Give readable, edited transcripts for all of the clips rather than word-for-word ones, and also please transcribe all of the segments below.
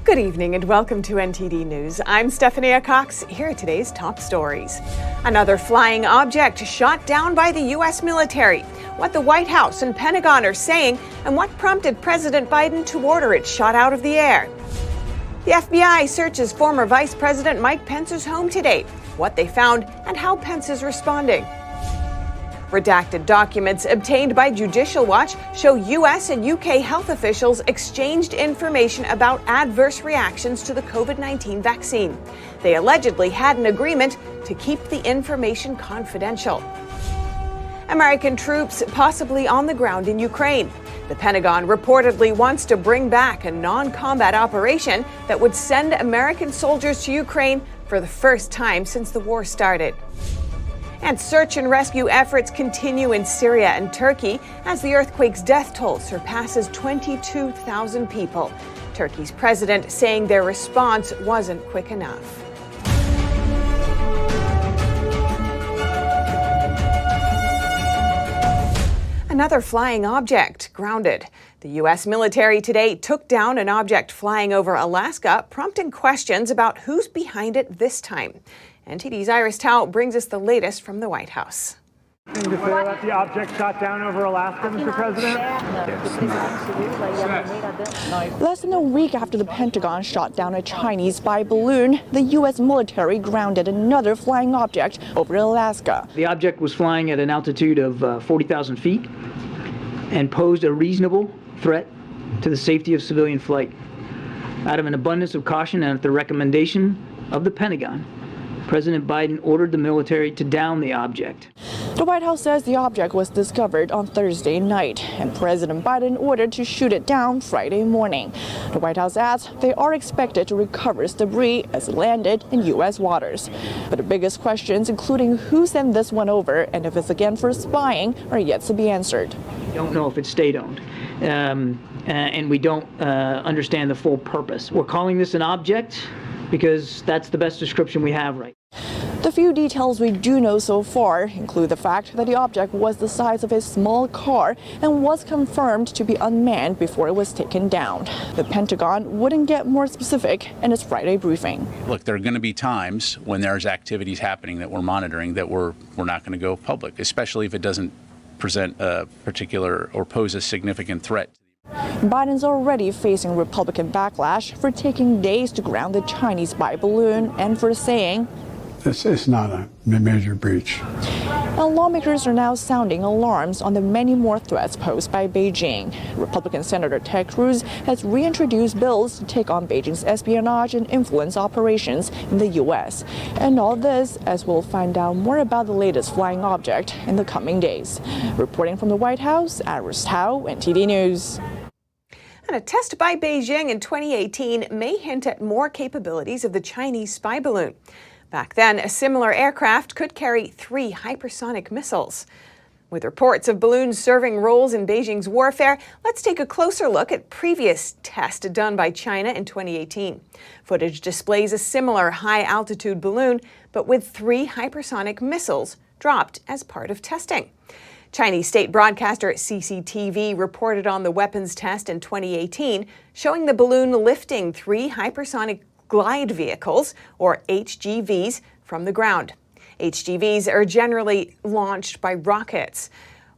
Good evening and welcome to NTD News. I'm Stephanie Cox. Here are today's top stories. Another flying object shot down by the U.S. military. What the White House and Pentagon are saying and what prompted President Biden to order it shot out of the air. The FBI searches former Vice President Mike Pence's home today. What they found and how Pence is responding. Redacted documents obtained by Judicial Watch show U.S. and U.K. health officials exchanged information about adverse reactions to the COVID-19 vaccine. They allegedly had an agreement to keep the information confidential. American troops possibly on the ground in Ukraine. The Pentagon reportedly wants to bring back a non-combat operation that would send American soldiers to Ukraine for the first time since the war started. And search and rescue efforts continue in Syria and Turkey as the earthquake's death toll surpasses 22,000 people. Turkey's president saying their response wasn't quick enough. Another flying object grounded. The U.S. military today took down an object flying over Alaska, prompting questions about who's behind it this time. NTD's Iris Tao brings us the latest from the White House. Anything to say about the object shot down over Alaska, Mr. President? Less than a week after the Pentagon shot down a Chinese spy balloon, the U.S. military grounded another flying object over Alaska. The object was flying at an altitude of 40,000 feet and posed a reasonable threat to the safety of civilian flight. Out of an abundance of caution and at the recommendation of the Pentagon, President Biden ordered the military to down the object. The White House says the object was discovered on Thursday night, and President Biden ordered to shoot it down Friday morning. The White House adds they are expected to recover debris as it landed in U.S. waters. But the biggest questions, including who sent this one over and if it's again for spying, are yet to be answered. We don't know if it's state-owned, and we don't understand the full purpose. We're calling this an object because that's the best description we have right now. The few details we do know so far include the fact that the object was the size of a small car and was confirmed to be unmanned before it was taken down. The Pentagon wouldn't get more specific in its Friday briefing. Look, there are going to be times when there's activities happening that we're monitoring that we're not going to go public, especially if it doesn't present a particular or pose a significant threat. Biden's already facing Republican backlash for taking days to ground the Chinese spy balloon and for saying, "This is not a major breach." And lawmakers are now sounding alarms on the many more threats posed by Beijing. Republican Senator Ted Cruz has reintroduced bills to take on Beijing's espionage and influence operations in the U.S. And all this as we'll find out more about the latest flying object in the coming days. Reporting from the White House, Iris Tao, NTD News. And a test by Beijing in 2018 may hint at more capabilities of the Chinese spy balloon. Back then, a similar aircraft could carry 3 hypersonic missiles. With reports of balloons serving roles in Beijing's warfare, let's take a closer look at previous tests done by China in 2018. Footage displays a similar high-altitude balloon, but with 3 hypersonic missiles dropped as part of testing. Chinese state broadcaster CCTV reported on the weapons test in 2018, showing the balloon lifting 3 hypersonic glide vehicles, or HGVs, from the ground. HGVs are generally launched by rockets.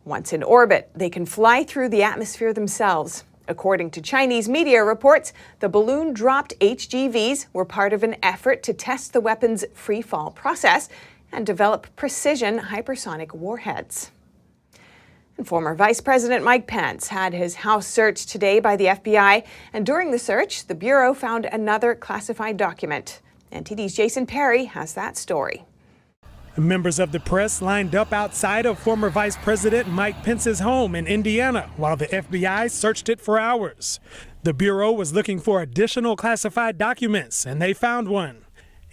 Once in orbit, they can fly through the atmosphere themselves. According to Chinese media reports, the balloon-dropped HGVs were part of an effort to test the weapon's free-fall process and develop precision hypersonic warheads. And former Vice President Mike Pence had his house searched today by the FBI, and during the search, the Bureau found another classified document. NTD's Jason Perry has that story. Members of the press lined up outside of former Vice President Mike Pence's home in Indiana while the FBI searched it for hours. The Bureau was looking for additional classified documents, and they found one.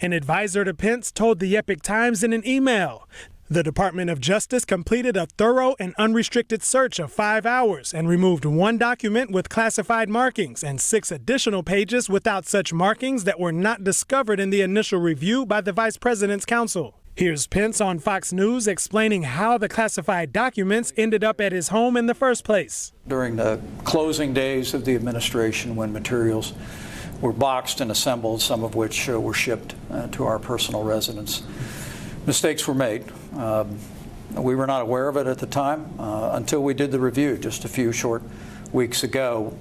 An advisor to Pence told the Epoch Times in an email, the Department of Justice completed a thorough and unrestricted search of 5 hours and removed 1 document with classified markings and 6 additional pages without such markings that were not discovered in the initial review by the Vice President's counsel. Here's Pence on Fox News explaining how the classified documents ended up at his home in the first place. During the closing days of the administration, when materials were boxed and assembled, some of which were shipped to our personal residence. Mistakes were made. We were not aware of it at the time until we did the review just a few short weeks ago.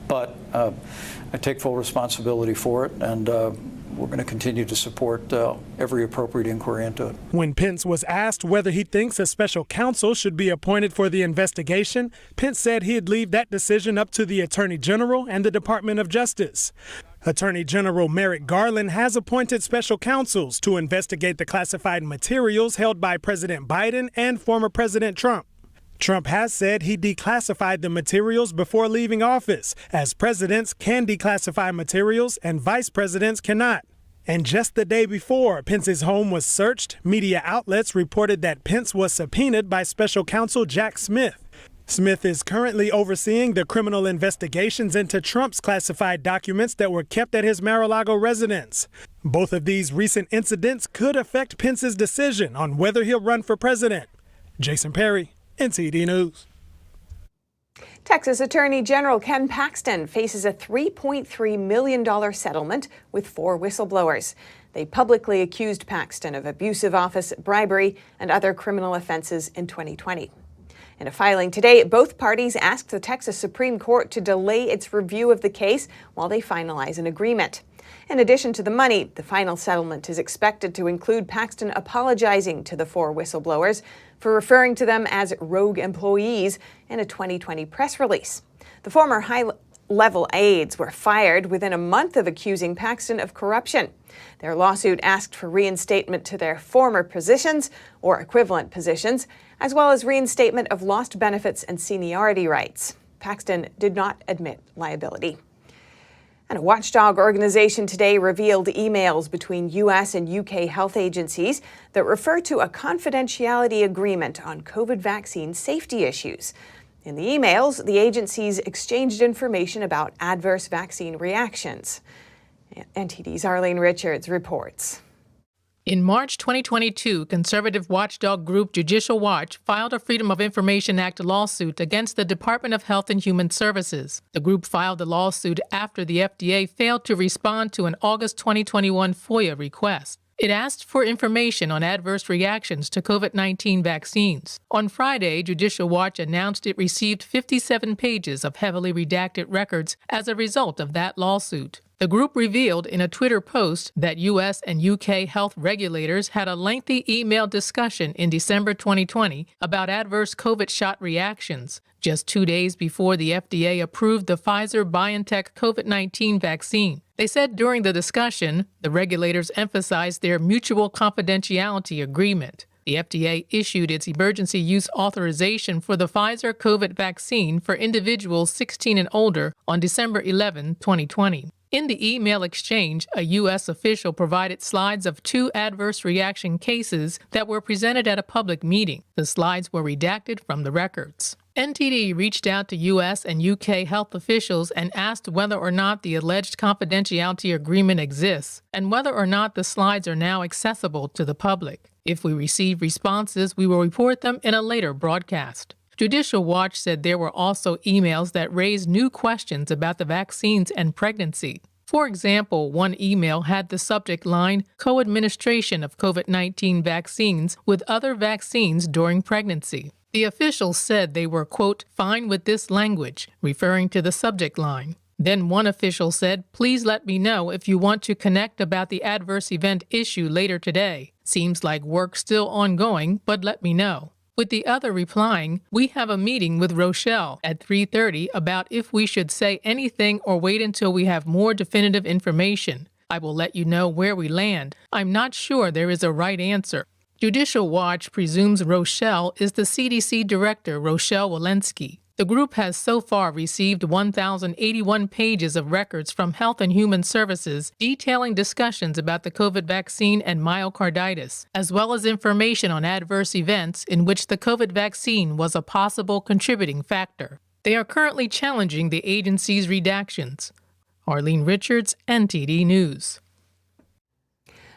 But I take full responsibility for it, and we're going to continue to support every appropriate inquiry into it. When Pence was asked whether he thinks a special counsel should be appointed for the investigation, Pence said he'd leave that decision up to the Attorney General and the Department of Justice. Attorney General Merrick Garland has appointed special counsels to investigate the classified materials held by President Biden and former President Trump. Trump has said he declassified the materials before leaving office, as presidents can declassify materials and vice presidents cannot. And just the day before Pence's home was searched, media outlets reported that Pence was subpoenaed by special counsel Jack Smith. Smith is currently overseeing the criminal investigations into Trump's classified documents that were kept at his Mar-a-Lago residence. Both of these recent incidents could affect Pence's decision on whether he'll run for president. Jason Perry, NTD News. Texas Attorney General Ken Paxton faces a $3.3 million settlement with 4 whistleblowers. They publicly accused Paxton of abusive office, bribery, and other criminal offenses in 2020. In a filing today, both parties asked the Texas Supreme Court to delay its review of the case while they finalize an agreement. In addition to the money, the final settlement is expected to include Paxton apologizing to the 4 whistleblowers for referring to them as rogue employees in a 2020 press release. The former high-level aides were fired within a month of accusing Paxton of corruption. Their lawsuit asked for reinstatement to their former positions or equivalent positions, as well as reinstatement of lost benefits and seniority rights. Paxton did not admit liability. And a watchdog organization today revealed emails between U.S. and U.K. health agencies that refer to a confidentiality agreement on COVID vaccine safety issues. In the emails, the agencies exchanged information about adverse vaccine reactions. NTD's Arlene Richards reports. In March 2022, conservative watchdog group Judicial Watch filed a Freedom of Information Act lawsuit against the Department of Health and Human Services. The group filed the lawsuit after the FDA failed to respond to an August 2021 FOIA request. It asked for information on adverse reactions to COVID-19 vaccines. On Friday, Judicial Watch announced it received 57 pages of heavily redacted records as a result of that lawsuit. The group revealed in a Twitter post that U.S. and UK health regulators had a lengthy email discussion in December 2020 about adverse COVID shot reactions, just 2 days before the FDA approved the Pfizer-BioNTech COVID-19 vaccine. They said during the discussion, the regulators emphasized their mutual confidentiality agreement. The FDA issued its emergency use authorization for the Pfizer COVID vaccine for individuals 16 and older on December 11, 2020. In the email exchange, a U.S. official provided slides of 2 adverse reaction cases that were presented at a public meeting. The slides were redacted from the records. NTD reached out to U.S. and U.K. health officials and asked whether or not the alleged confidentiality agreement exists and whether or not the slides are now accessible to the public. If we receive responses, we will report them in a later broadcast. Judicial Watch said there were also emails that raised new questions about the vaccines and pregnancy. For example, one email had the subject line, co-administration of COVID-19 vaccines with other vaccines during pregnancy. The officials said they were, quote, fine with this language, referring to the subject line. Then one official said, please let me know if you want to connect about the adverse event issue later today. Seems like work's still ongoing, but let me know. With the other replying, we have a meeting with Rochelle at 3:30 about if we should say anything or wait until we have more definitive information. I will let you know where we land. I'm not sure there is a right answer. Judicial Watch presumes Rochelle is the CDC director, Rochelle Walensky. The group has so far received 1,081 pages of records from Health and Human Services detailing discussions about the COVID vaccine and myocarditis, as well as information on adverse events in which the COVID vaccine was a possible contributing factor. They are currently challenging the agency's redactions. Arlene Richards, NTD News.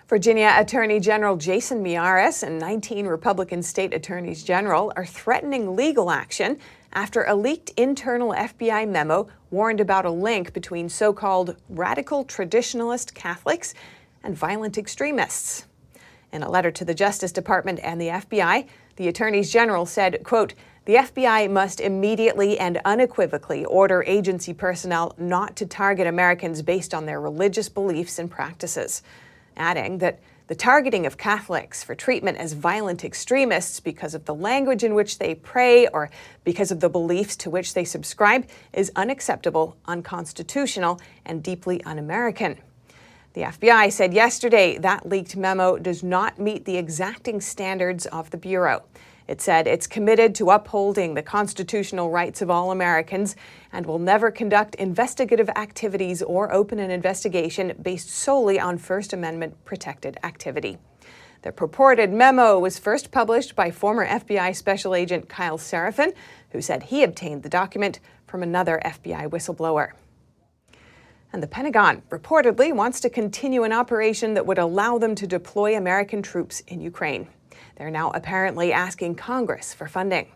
Virginia Attorney General Jason Miyares and 19 Republican state attorneys general are threatening legal action after a leaked internal FBI memo warned about a link between so-called radical traditionalist Catholics and violent extremists. In a letter to the Justice Department and the FBI, the attorneys general said, quote, "The FBI must immediately and unequivocally order agency personnel not to target Americans based on their religious beliefs and practices," adding that the targeting of Catholics for treatment as violent extremists because of the language in which they pray or because of the beliefs to which they subscribe is unacceptable, unconstitutional, and deeply un-American. The FBI said yesterday that leaked memo does not meet the exacting standards of the Bureau. It said it's committed to upholding the constitutional rights of all Americans and will never conduct investigative activities or open an investigation based solely on First Amendment protected activity. The purported memo was first published by former FBI Special Agent Kyle Seraphin, who said he obtained the document from another FBI whistleblower. And the Pentagon reportedly wants to continue an operation that would allow them to deploy American troops in Ukraine. They're now apparently asking Congress for funding.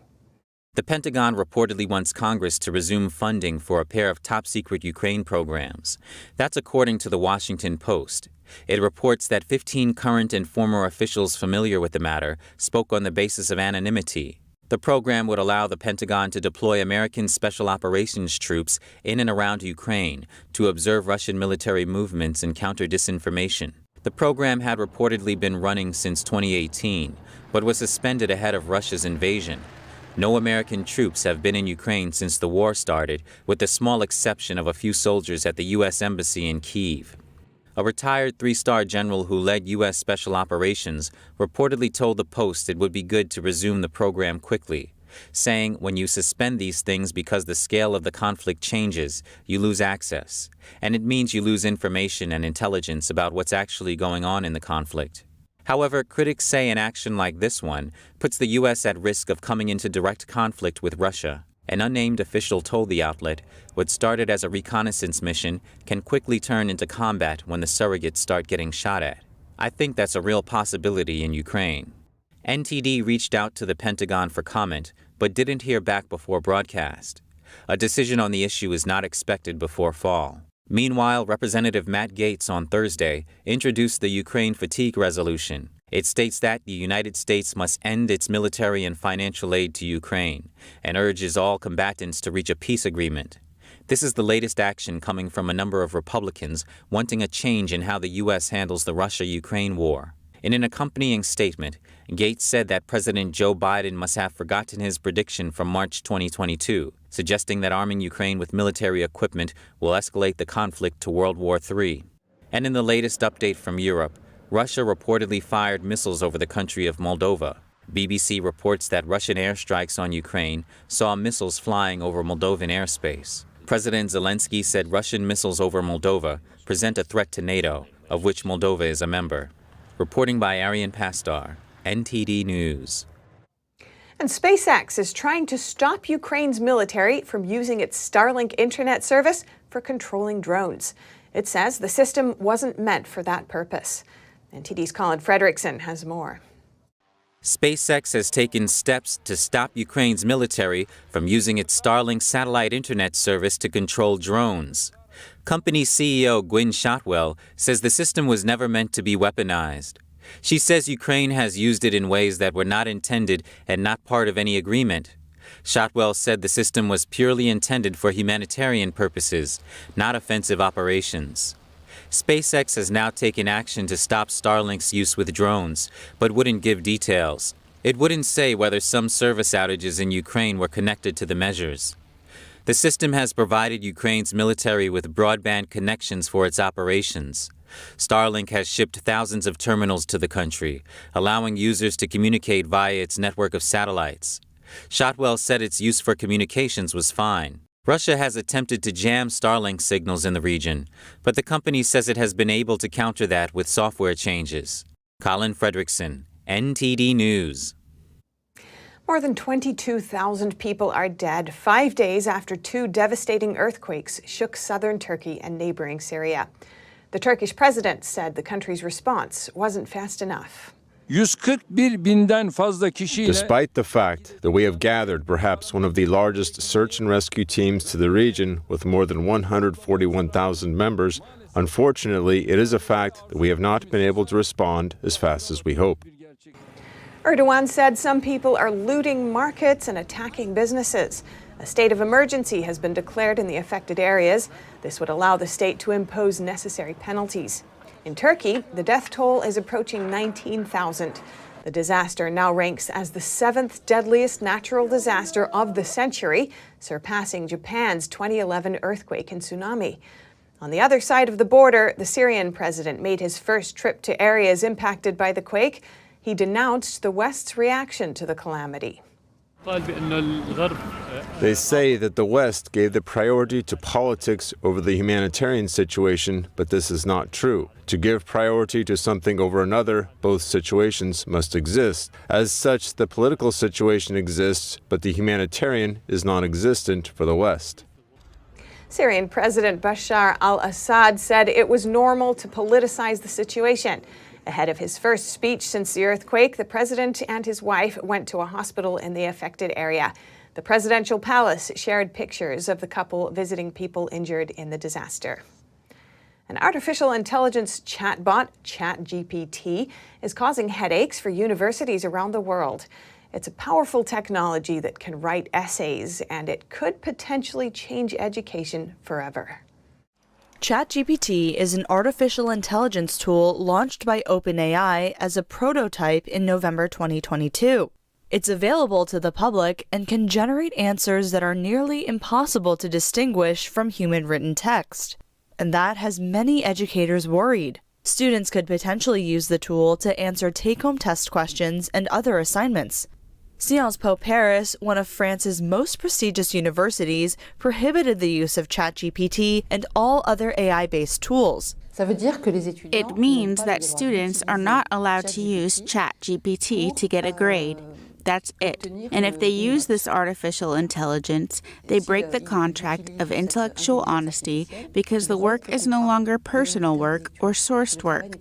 The Pentagon reportedly wants Congress to resume funding for a pair of top-secret Ukraine programs. That's according to the Washington Post. It reports that 15 current and former officials familiar with the matter spoke on the basis of anonymity. The program would allow the Pentagon to deploy American Special Operations troops in and around Ukraine to observe Russian military movements and counter disinformation. The program had reportedly been running since 2018, but was suspended ahead of Russia's invasion. No American troops have been in Ukraine since the war started, with the small exception of a few soldiers at the U.S. Embassy in Kyiv. A retired three-star general who led U.S. Special Operations reportedly told the Post it would be good to resume the program quickly, saying, "When you suspend these things because the scale of the conflict changes, you lose access, and it means you lose information and intelligence about what's actually going on in the conflict." However, critics say an action like this one puts the U.S. at risk of coming into direct conflict with Russia. An unnamed official told the outlet what started as a reconnaissance mission can quickly turn into combat when the surrogates start getting shot at. I think that's a real possibility in Ukraine. NTD reached out to the Pentagon for comment, but didn't hear back before broadcast. A decision on the issue is not expected before fall. Meanwhile, Representative Matt Gaetz on Thursday introduced the Ukraine Fatigue Resolution. It states that the United States must end its military and financial aid to Ukraine and urges all combatants to reach a peace agreement. This is the latest action coming from a number of Republicans wanting a change in how the U.S. handles the Russia-Ukraine war. In an accompanying statement, Gaetz said that President Joe Biden must have forgotten his prediction from March 2022, suggesting that arming Ukraine with military equipment will escalate the conflict to World War III. And in the latest update from Europe, Russia reportedly fired missiles over the country of Moldova. BBC reports that Russian airstrikes on Ukraine saw missiles flying over Moldovan airspace. President Zelensky said Russian missiles over Moldova present a threat to NATO, of which Moldova is a member. Reporting by Arian Pastar, NTD News. And SpaceX is trying to stop Ukraine's military from using its Starlink internet service for controlling drones. It says the system wasn't meant for that purpose. NTD's Colin Frederickson has more. SpaceX has taken steps to stop Ukraine's military from using its Starlink satellite internet service to control drones. Company CEO Gwynne Shotwell says the system was never meant to be weaponized. She says Ukraine has used it in ways that were not intended and not part of any agreement. Shotwell said the system was purely intended for humanitarian purposes, not offensive operations. SpaceX has now taken action to stop Starlink's use with drones, but wouldn't give details. It wouldn't say whether some service outages in Ukraine were connected to the measures. The system has provided Ukraine's military with broadband connections for its operations. Starlink has shipped thousands of terminals to the country, allowing users to communicate via its network of satellites. Shotwell said its use for communications was fine. Russia has attempted to jam Starlink signals in the region, but the company says it has been able to counter that with software changes. Colin Frederickson, NTD News. More than 22,000 people are dead 5 days after two devastating earthquakes shook southern Turkey and neighboring Syria. The Turkish president said the country's response wasn't fast enough. 141.000'den fazla kişiyle Despite the fact that we have gathered perhaps one of the largest search and rescue teams to the region with more than 141,000 members, unfortunately, it is a fact that we have not been able to respond as fast as we hope. Erdogan said some people are looting markets and attacking businesses. A state of emergency has been declared in the affected areas. This would allow the state to impose necessary penalties. In Turkey, the death toll is approaching 19,000. The disaster now ranks as the 7th deadliest natural disaster of the century, surpassing Japan's 2011 earthquake and tsunami. On the other side of the border, the Syrian president made his first trip to areas impacted by the quake. He denounced the West's reaction to the calamity. They say that the West gave the priority to politics over the humanitarian situation, but this is not true. To give priority to something over another, both situations must exist. As such, the political situation exists, but the humanitarian is non-existent for the West. Syrian President Bashar al-Assad said it was normal to politicize the situation. Ahead of his first speech since the earthquake, the president and his wife went to a hospital in the affected area. The presidential palace shared pictures of the couple visiting people injured in the disaster. An artificial intelligence chatbot, ChatGPT, is causing headaches for universities around the world. It's a powerful technology that can write essays, and it could potentially change education forever. ChatGPT is an artificial intelligence tool launched by OpenAI as a prototype in November 2022. It's available to the public and can generate answers that are nearly impossible to distinguish from human-written text. And that has many educators worried. Students could potentially use the tool to answer take-home test questions and other assignments. Sciences Po Paris, one of France's most prestigious universities, prohibited the use of ChatGPT and all other AI-based tools. It means that students are not allowed to use ChatGPT to get a grade. That's it. And if they use this artificial intelligence, they break the contract of intellectual honesty because the work is no longer personal work or sourced work.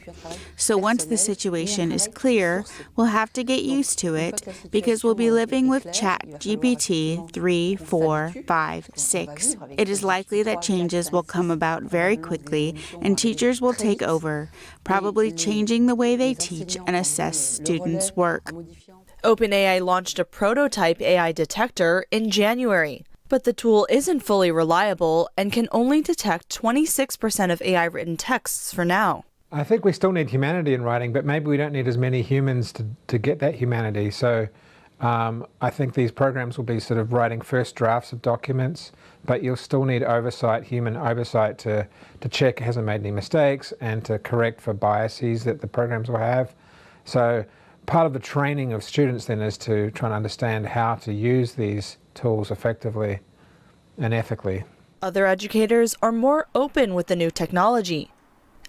So once the situation is clear, we'll have to get used to it because we'll be living with ChatGPT 3, 4, 5, 6. It is likely that changes will come about very quickly and teachers will take over, probably changing the way they teach and assess students' work. OpenAI launched a prototype AI detector in January, but the tool isn't fully reliable and can only detect 26% of AI-written texts for now. I think we still need humanity in writing, but maybe we don't need as many humans to get that humanity. So I think these programs will be sort of writing first drafts of documents, but you'll still need oversight, human oversight, to check it hasn't made any mistakes and to correct for biases that the programs will have. So part of the training of students then is to try and understand how to use these tools effectively and ethically. Other educators are more open with the new technology.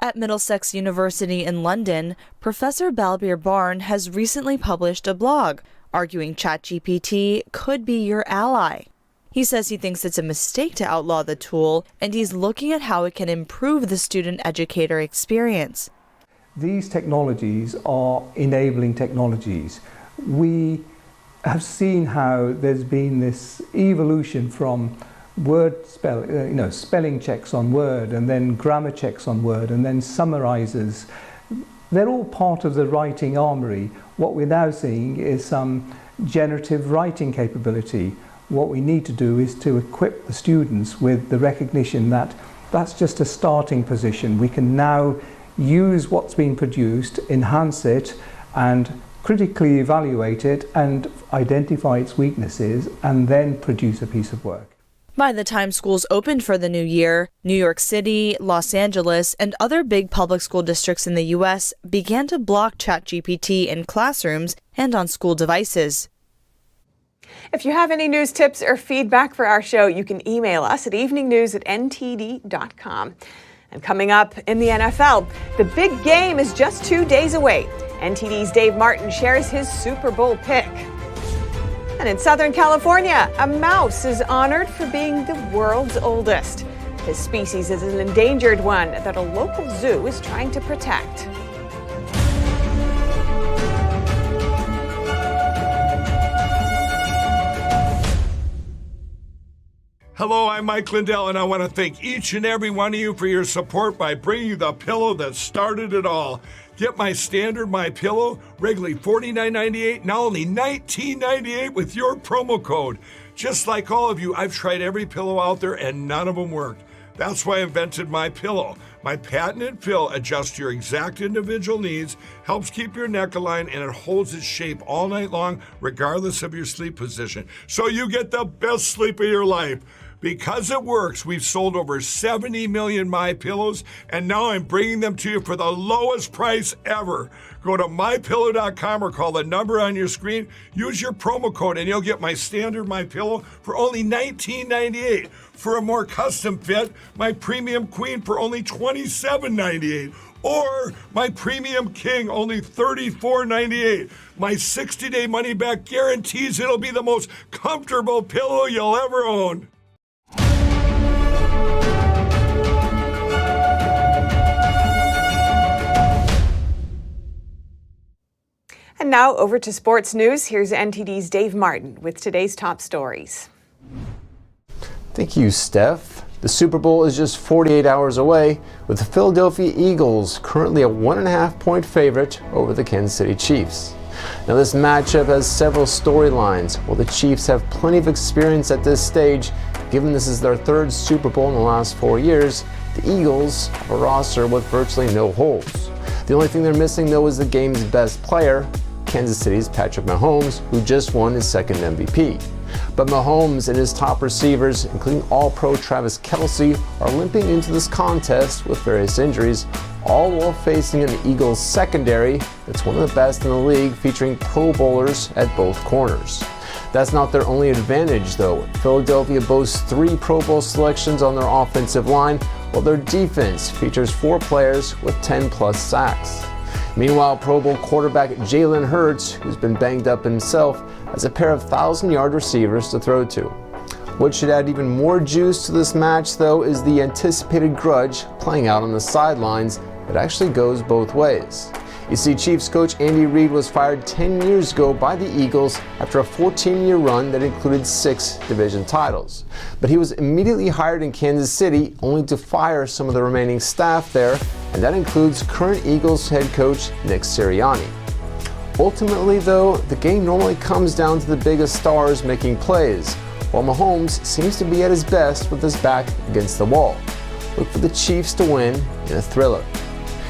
At Middlesex University in London, Professor Balbir Barn has recently published a blog arguing ChatGPT could be your ally. He says he thinks it's a mistake to outlaw the tool, and he's looking at how it can improve the student-educator experience. These technologies are enabling technologies. We have seen how there's been this evolution from spelling checks on Word, and then grammar checks on Word, and then summarizers. They're all part of the writing armory. What we're now seeing is some generative writing capability. What we need to do is to equip the students with the recognition that that's just a starting position. We can now use what's been produced, enhance it, and critically evaluate it and identify its weaknesses, and then produce a piece of work. By the time schools opened for the new year, New York City, Los Angeles, and other big public school districts in the U.S. began to block ChatGPT in classrooms and on school devices. If you have any news tips or feedback for our show, you can email us at eveningnews@ntd.com. And coming up in the NFL, the big game is just 2 days away. NTD's Dave Martin shares his Super Bowl pick. And in Southern California, a mouse is honored for being the world's oldest. His species is an endangered one that a local zoo is trying to protect. Hello, I'm Mike Lindell, and I want to thank each and every one of you for your support by bringing you the pillow that started it all. Get my standard My Pillow, regularly $49.98, now only $19.98 with your promo code. Just like all of you, I've tried every pillow out there and none of them worked. That's why I invented My Pillow. My patented fill adjusts your exact individual needs, helps keep your neck aligned, and it holds its shape all night long, regardless of your sleep position. So you get the best sleep of your life. Because it works, we've sold over 70 million My Pillows, and now I'm bringing them to you for the lowest price ever. Go to MyPillow.com or call the number on your screen. Use your promo code, and you'll get my standard My Pillow for only $19.98. For a more custom fit, my Premium Queen for only $27.98. Or my Premium King, only $34.98. My 60-day money-back guarantees it'll be the most comfortable pillow you'll ever own. And now over to sports news. Here's NTD's Dave Martin with today's top stories. Thank you, Steph. The Super Bowl is just 48 hours away, with the Philadelphia Eagles currently a 1.5-point favorite over the Kansas City Chiefs. Now, this matchup has several storylines. While the Chiefs have plenty of experience at this stage, given this is their third Super Bowl in the last 4 years, the Eagles have a roster with virtually no holes. The only thing they're missing, though, is the game's best player, Kansas City's Patrick Mahomes, who just won his second MVP. But Mahomes and his top receivers, including All-Pro Travis Kelce, are limping into this contest with various injuries, all while facing an Eagles secondary that's one of the best in the league, featuring Pro Bowlers at both corners. That's not their only advantage, though. Philadelphia boasts 3 Pro Bowl selections on their offensive line, while their defense features 4 players with 10-plus sacks. Meanwhile, Pro Bowl quarterback Jalen Hurts, who's been banged up himself, has a pair of 1,000-yard receivers to throw to. What should add even more juice to this match, though, is the anticipated grudge playing out on the sidelines that actually goes both ways. You see, Chiefs coach Andy Reid was fired 10 years ago by the Eagles after a 14-year run that included 6 division titles. But he was immediately hired in Kansas City, only to fire some of the remaining staff there, and that includes current Eagles head coach Nick Sirianni. Ultimately, though, the game normally comes down to the biggest stars making plays, while Mahomes seems to be at his best with his back against the wall. Look for the Chiefs to win in a thriller.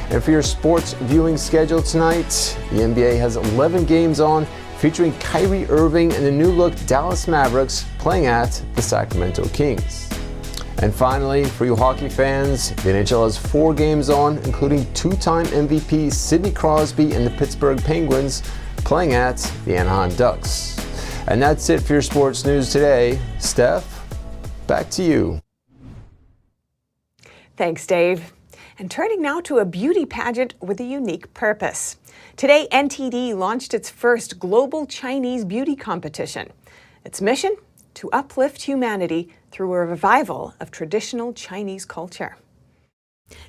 And for your sports viewing schedule tonight, the NBA has 11 games on, featuring Kyrie Irving and the new-look Dallas Mavericks playing at the Sacramento Kings. And finally, for you hockey fans, the NHL has 4 games on, including 2-time MVP Sidney Crosby and the Pittsburgh Penguins playing at the Anaheim Ducks. And that's it for your sports news today. Steph, back to you. Thanks, Dave. And turning now to a beauty pageant with a unique purpose. Today, NTD launched its first global Chinese beauty competition. Its mission? To uplift humanity through a revival of traditional Chinese culture.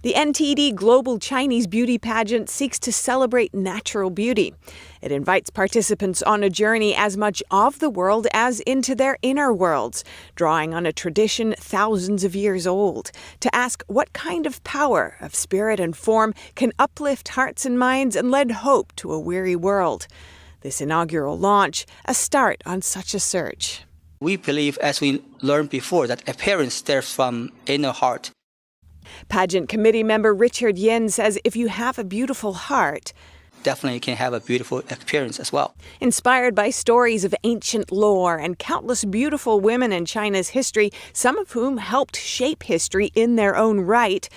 The NTD Global Chinese Beauty Pageant seeks to celebrate natural beauty. It invites participants on a journey as much of the world as into their inner worlds, drawing on a tradition thousands of years old, to ask what kind of power of spirit and form can uplift hearts and minds and lend hope to a weary world. This inaugural launch, a start on such a search. We believe, as we learned before, that appearance stems from inner heart. Pageant committee member Richard Yin says if you have a beautiful heart, definitely can have a beautiful appearance as well. Inspired by stories of ancient lore and countless beautiful women in China's history, some of whom helped shape history in their own right,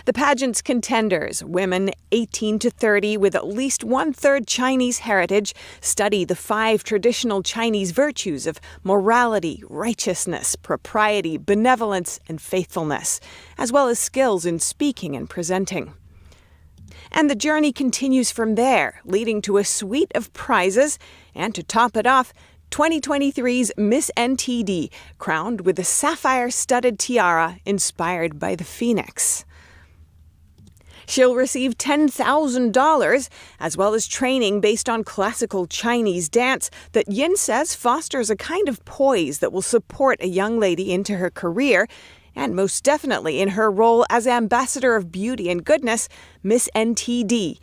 the pageant's contenders, women 18 to 30 with at least 1/3 Chinese heritage, study the 5 traditional Chinese virtues of morality, righteousness, propriety, benevolence, and faithfulness, as well as skills in speaking and presenting. And the journey continues from there, leading to a suite of prizes, and to top it off, 2023's Miss NTD, crowned with a sapphire-studded tiara inspired by the phoenix. She'll receive $10,000, as well as training based on classical Chinese dance that Yin says fosters a kind of poise that will support a young lady into her career, and most definitely in her role as Ambassador of Beauty and Goodness, Miss NTD.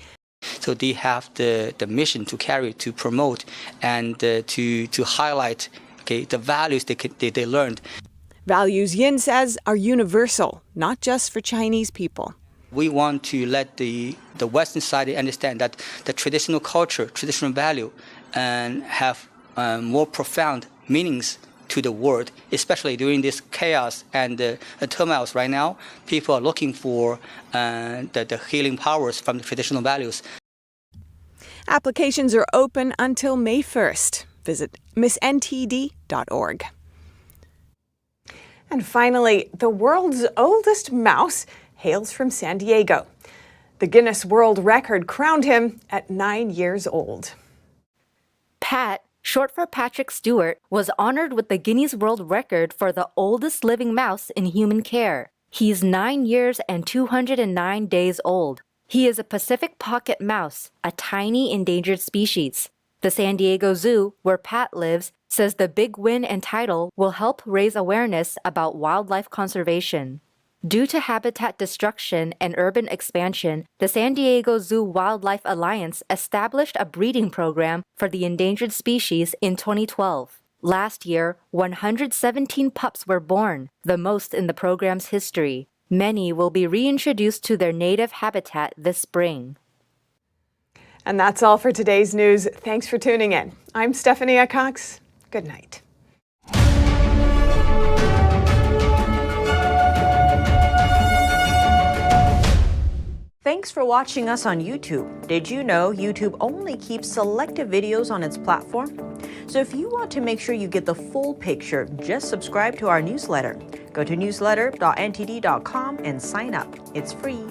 So they have the mission to carry, to promote, and to highlight the values they learned. Values, Yin says, are universal, not just for Chinese people. We want to let the Western society understand that the traditional culture, traditional value, and have more profound meanings to the world, especially during this chaos and turmoils right now. People are looking for the healing powers from the traditional values. Applications are open until May 1st. Visit missntd.org. And finally, the world's oldest mouse hails from San Diego. The Guinness World Record crowned him at 9 years old. Pat, short for Patrick Stewart, was honored with the Guinness World Record for the oldest living mouse in human care. He's 9 years and 209 days old. He is a Pacific pocket mouse, a tiny endangered species. The San Diego Zoo, where Pat lives, says the big win and title will help raise awareness about wildlife conservation. Due to habitat destruction and urban expansion, the San Diego Zoo Wildlife Alliance established a breeding program for the endangered species in 2012. Last year, 117 pups were born, the most in the program's history. Many will be reintroduced to their native habitat this spring. And that's all for today's news. Thanks for tuning in. I'm Stephanie Cox. Good night. Thanks for watching us on YouTube. Did you know YouTube only keeps selective videos on its platform? So if you want to make sure you get the full picture, just subscribe to our newsletter. Go to newsletter.ntd.com and sign up. It's free.